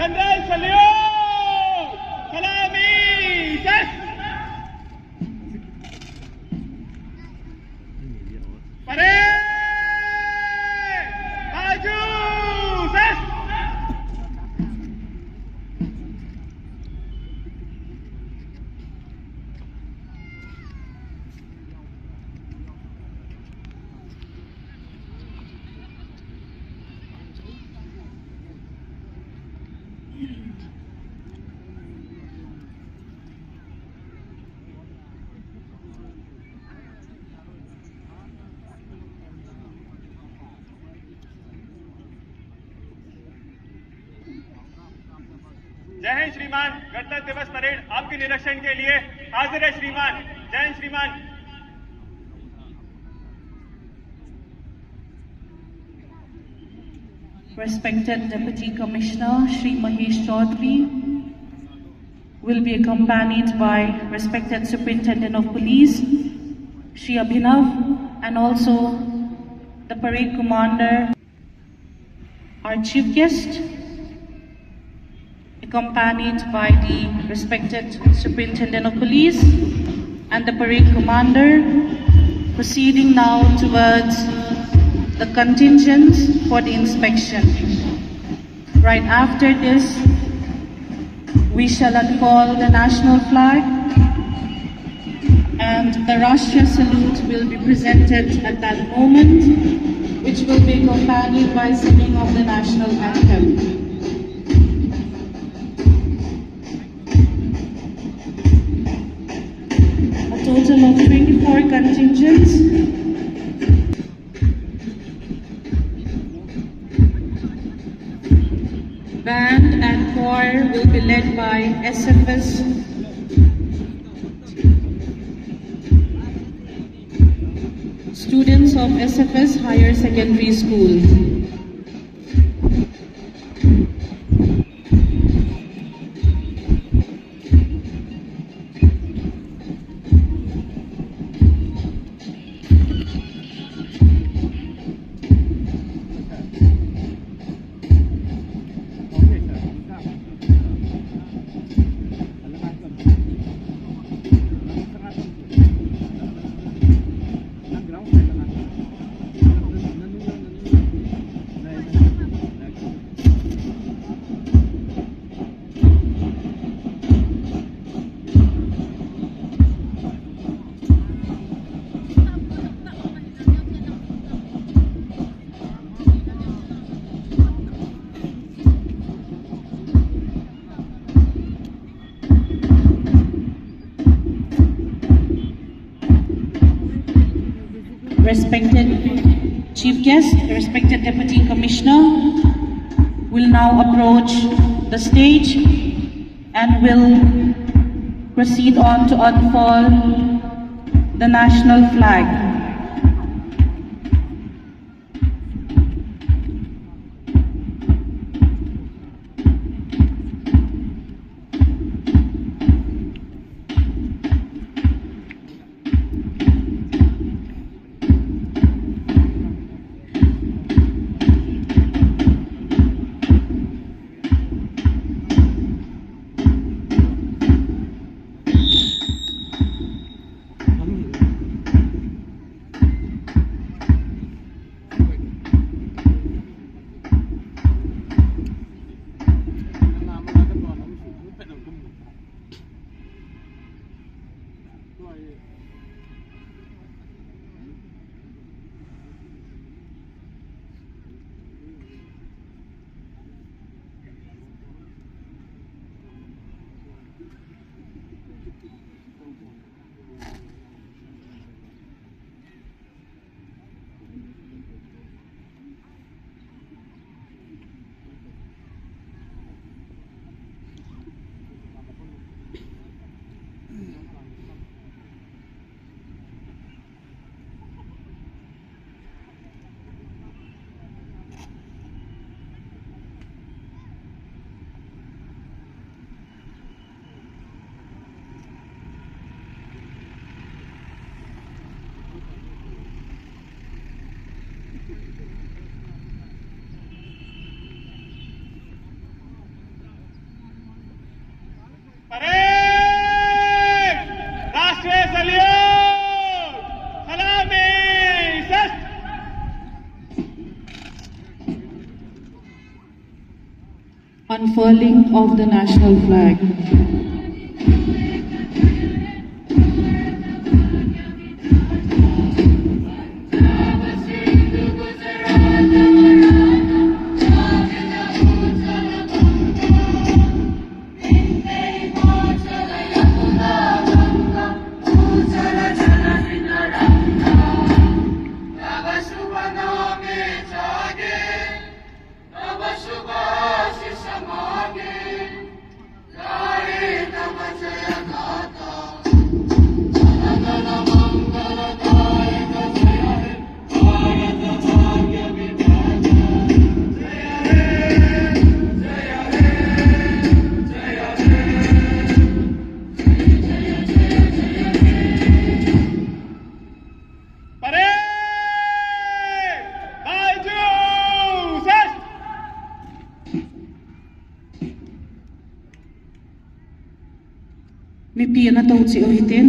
General salute! Salami! Set! Parade! Maju! Set! जय हिंद श्रीमान। गणतंत्र दिवस परेड आपके निरीक्षण के लिए हाजिर है श्रीमान। जय हिंद श्रीमान। Respected Deputy Commissioner Shri Mahesh Chaudhary will be accompanied by respected Superintendent of Police Shri Abhinav and also the Parade Commander. Our Chief Guest accompanied by the respected Superintendent of Police and the Parade Commander, proceeding now towards the contingent for the inspection. Right after this, we shall unfurl the national flag and the Rashtriya salute will be presented at that moment, which will be accompanied by singing of the national anthem. A total of 24 contingents. Band and choir will be led by SFS students of SFS Higher Secondary School. Respected Chief Guest, respected Deputy Commissioner will now approach the stage and will proceed on to unfurl the national flag. Parade राष्ट्रीय salute सलामी शस्त्र Unfurling of the national flag. Mipi na tawag si uhitin.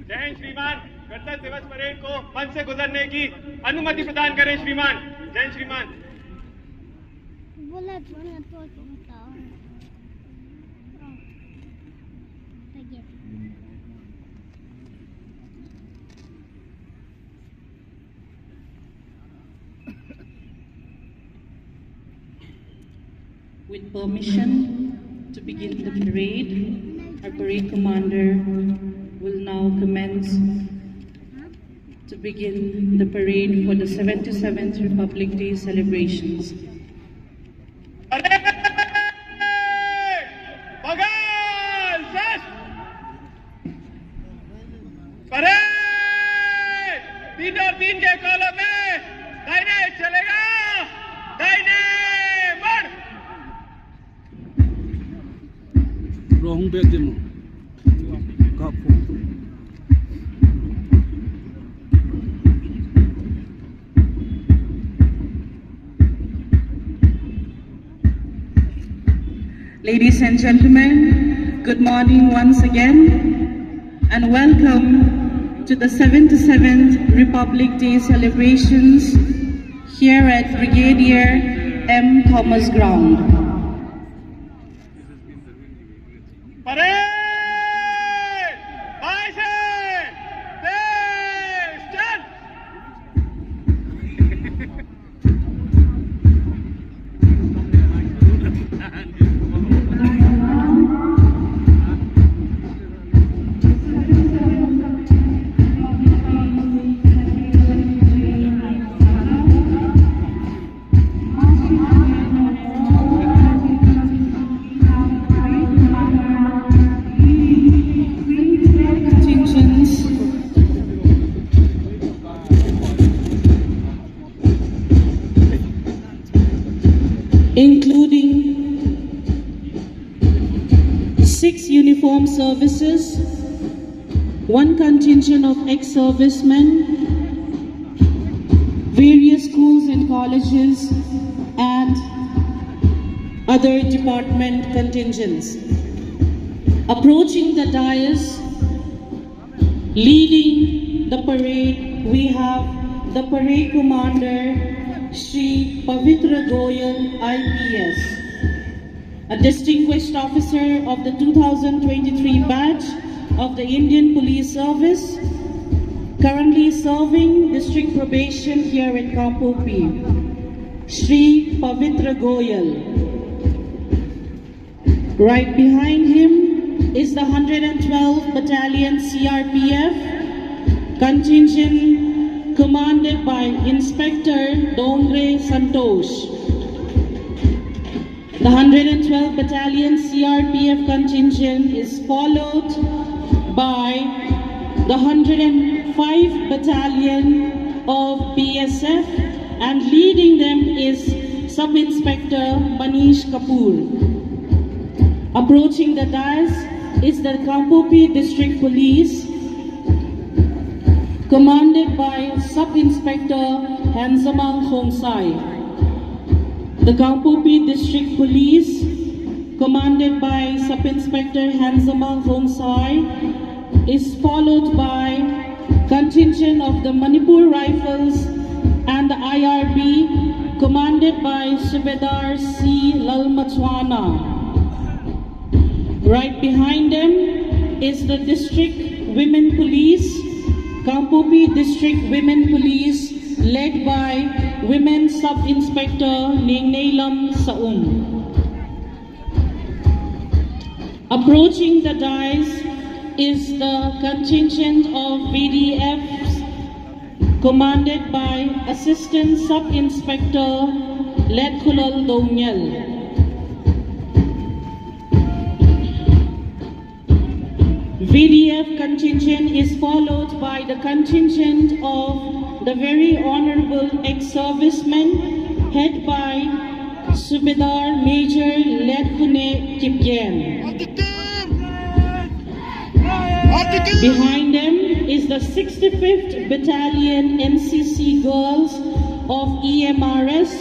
जय हिंद श्रीमान, गणतंत्र दिवस parade को मंच से गुजरने की अनुमति प्रदान करें श्रीमान। जय हिंद श्रीमान। बोला तो बताओ। With permission to begin the parade, our parade commander will now commence to begin the parade for the 77th Republic Day celebrations. Parade 3 और 3 के कॉलम में दाहिने चलेगा, दाहिने बढ़। Wrong bed mo. Kapo. Ladies and gentlemen, good morning once again and welcome to the 77th Republic Day celebrations here at Brigadier M. Thomas Ground. Parade बाइसेन बेस्टन। Including 6 uniformed services, 1 contingent of ex-servicemen, various schools and colleges, and other department contingents. Approaching the dais, leading the parade, we have the parade commander, Shri Pavitra Goyal, IPS, a distinguished officer of the 2023 batch of the Indian Police Service, currently serving district probation here at Kampopi. Shri Pavitra Goyal. Right behind him is the 112th Battalion CRPF contingent commanded by Inspector Dongre Santosh. The 112 Battalion CRPF contingent is followed by the 105 Battalion of BSF, and leading them is Sub-Inspector Manish Kapoor. Approaching the dais is the Kampopi District Police, commanded by Sub-Inspector Hansamang Khongsai. The Kampopi District Police, commanded by Sub-Inspector Hansamang Khongsai, is followed by contingent of the Manipur Rifles and the IRB, commanded by Subedar C. Lalmachwana. Right behind them is the District Women Police, Kampopi District Women Police, led by Women Sub-Inspector Ningneilam Saum. Approaching the dais is the contingent of VDFs, commanded by Assistant Sub-Inspector Letkulal Donyal. VDF contingent is followed by the contingent of the very honorable ex-servicemen, head by Subedar Major Letkune Kipgen. Behind them is the 65th Battalion NCC Girls of EMRS,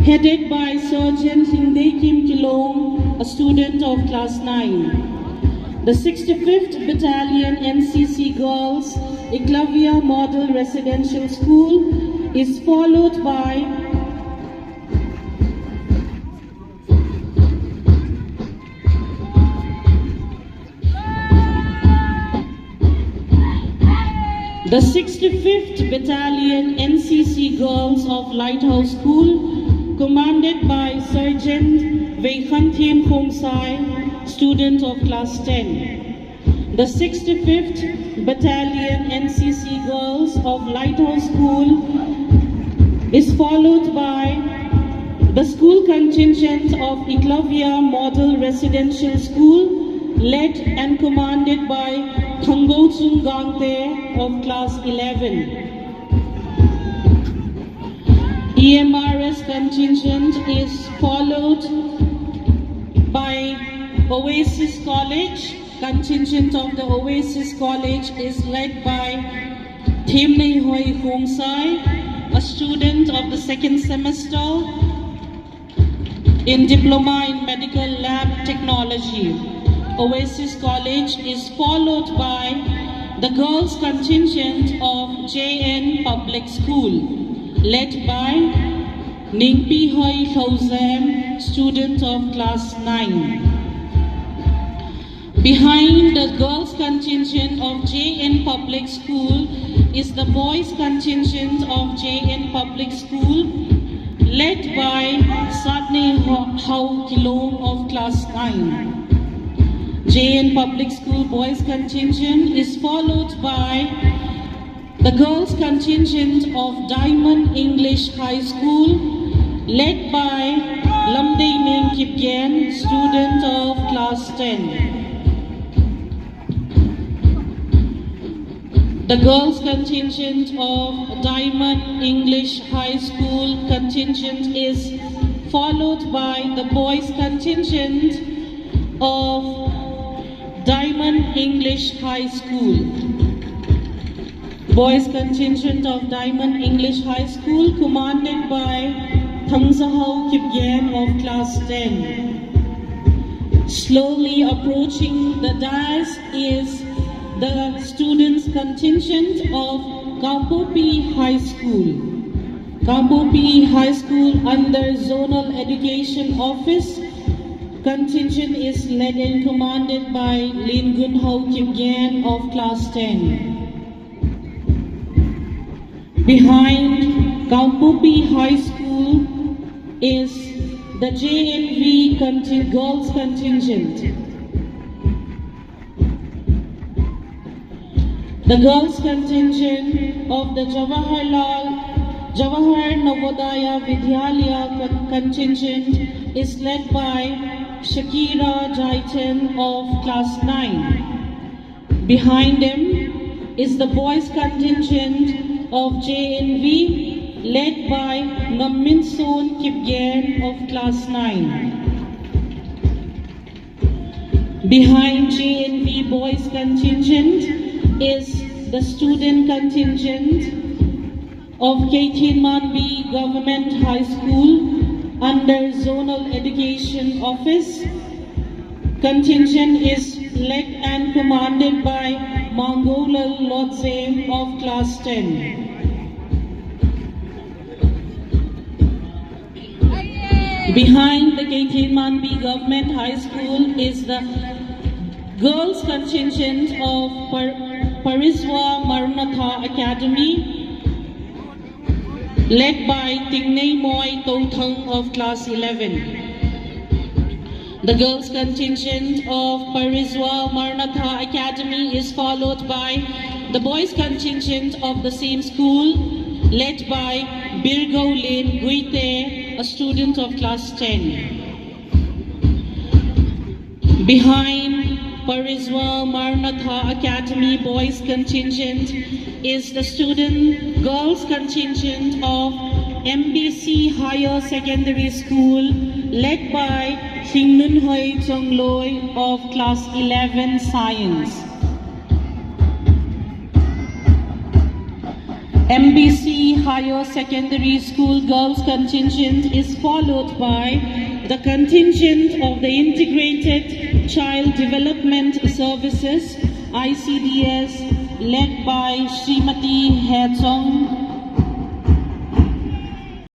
headed by Sergeant Hingde Kim Kilong, a student of class 9. The 65th Battalion NCC Girls Eklavya Model Residential School is followed by the 65th Battalion NCC Girls of Lighthouse School, commanded by Sergeant Veikhanthim Khongsai, student of class 10. The 65th Battalion NCC Girls of Lighthouse School is followed by the school contingent of Eklavya Model Residential School, led and commanded by Thanggochung Gangte of class 11. EMRS contingent is followed by Oasis College. Contingent of the Oasis College is led by Themnei Hoi Khongsai, a student of the second semester in Diploma in Medical Lab Technology. Oasis College is followed by the girls contingent of JN Public School, led by Ningpi Hoi Khozam, student of class 9. Behind the girls contingent of JN Public School is the boys contingent of JN Public School, led by Sadne Hau Kilong of class 9. JN Public School boys contingent is followed by the girls contingent of Diamond English High School, led by Lamdei Ning Kipgen, student of class 10. The girls contingent of Diamond English High School contingent is followed by the boys contingent of Diamond English High School. Boys contingent of Diamond English High School, commanded by Thangsahau Kipgen of class 10. Slowly approaching the dais is the students contingent of Kampopi High School. Kampopi High School under Zonal Education Office contingent is led and commanded by Lin Gunhau Kipgen of class 10. Behind Kampopi High School is the JNV girls contingent. The girls contingent of the Jawahar Navodaya Vidyalaya contingent is led by Shakira Jaitan of class 9. Behind them is the boys contingent of JNV led by Ngam Son Kipgen of class 9. Behind JNV boys contingent is the student contingent of Keithin Manvi Government High School under Zonal Education Office. Contingent is led and commanded by Mangolal Lotse of class 10. Behind the Keithin Manvi Government High School is the girls contingent of Pariswa Maranatha Academy, led by Tingnei Moy Tothang of class 11. The girls contingent of Pariswa Maranatha Academy is followed by the boys contingent of the same school, led by Birgau Lin Guite, a student of class 10. Behind Pariswa Maranatha Academy boys contingent is the student girls contingent of MBC Higher Secondary School, led by Singnun Hoi Chongloi of class 11 Science. MBC Higher Secondary School girls contingent is followed by the contingent of the Integrated Child Development Services, ICDS, led by Srimati Hechong